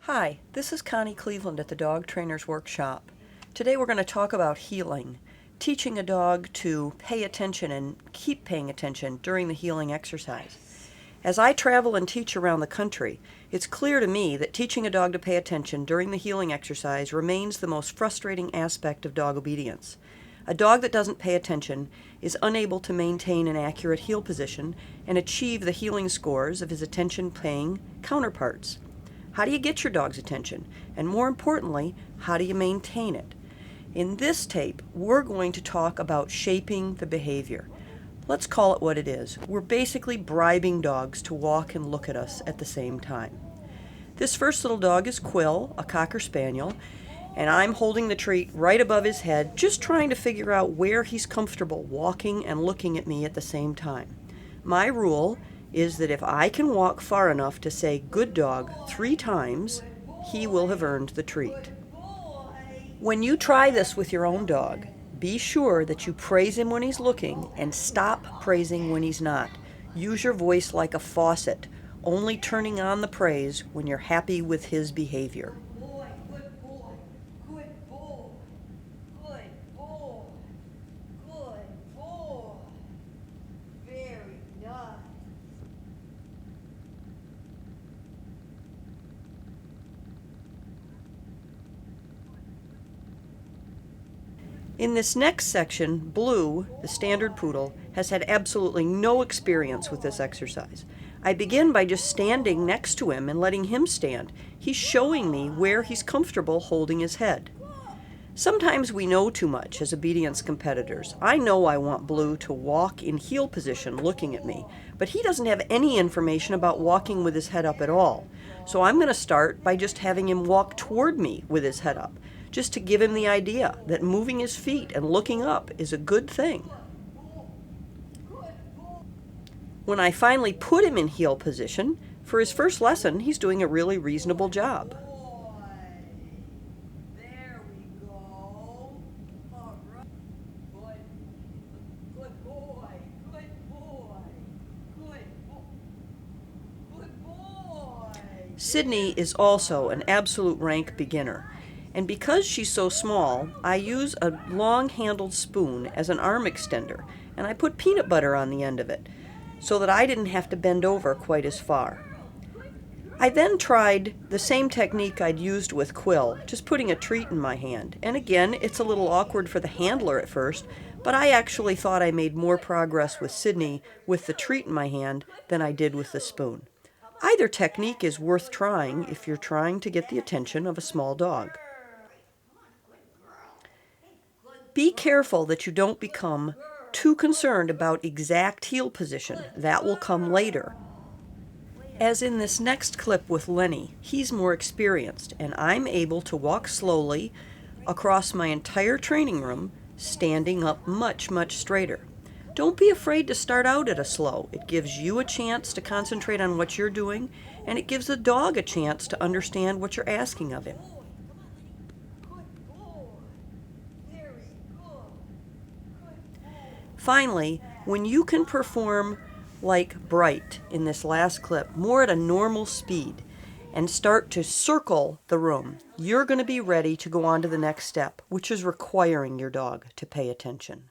Hi, this is Connie Cleveland at the Dog Trainer's Workshop. Today we're going to talk about heeling, teaching a dog to pay attention and keep paying attention during the heeling exercise. As I travel and teach around the country, it's clear to me that teaching a dog to pay attention during the heeling exercise remains the most frustrating aspect of dog obedience. A dog that doesn't pay attention is unable to maintain an accurate heel position and achieve the heeling scores of his attention-paying counterparts. How do you get your dog's attention? And more importantly, how do you maintain it? In this tape, we're going to talk about shaping the behavior. Let's call it what it is. We're basically bribing dogs to walk and look at us at the same time. This first little dog is Quill, a Cocker Spaniel, and I'm holding the treat right above his head, just trying to figure out where he's comfortable walking and looking at me at the same time. My rule is that if I can walk far enough to say "good dog" 3 times, he will have earned the treat. When you try this with your own dog, be sure that you praise him when he's looking and stop praising when he's not. Use your voice like a faucet, only turning on the praise when you're happy with his behavior. In this next section, Blue, the standard poodle, has had absolutely no experience with this exercise. I begin by just standing next to him and letting him stand. He's showing me where he's comfortable holding his head. Sometimes we know too much as obedience competitors. I know I want Blue to walk in heel position looking at me, but he doesn't have any information about walking with his head up at all. So I'm going to start by just having him walk toward me with his head up, just to give him the idea that moving his feet and looking up is a good thing. When I finally put him in heel position, for his first lesson, he's doing a really reasonable job. Sydney is also an absolute rank beginner. And because she's so small, I use a long-handled spoon as an arm extender, and I put peanut butter on the end of it, so that I didn't have to bend over quite as far. I then tried the same technique I'd used with Quill, just putting a treat in my hand. And again, it's a little awkward for the handler at first, but I actually thought I made more progress with Sydney with the treat in my hand than I did with the spoon. Either technique is worth trying if you're trying to get the attention of a small dog. Be careful that you don't become too concerned about exact heel position. That will come later. As in this next clip with Lenny, he's more experienced, and I'm able to walk slowly across my entire training room, standing up much, much straighter. Don't be afraid to start out at a slow. It gives you a chance to concentrate on what you're doing, and it gives the dog a chance to understand what you're asking of him. Finally, when you can perform like Bright in this last clip, more at a normal speed, and start to circle the room, you're going to be ready to go on to the next step, which is requiring your dog to pay attention.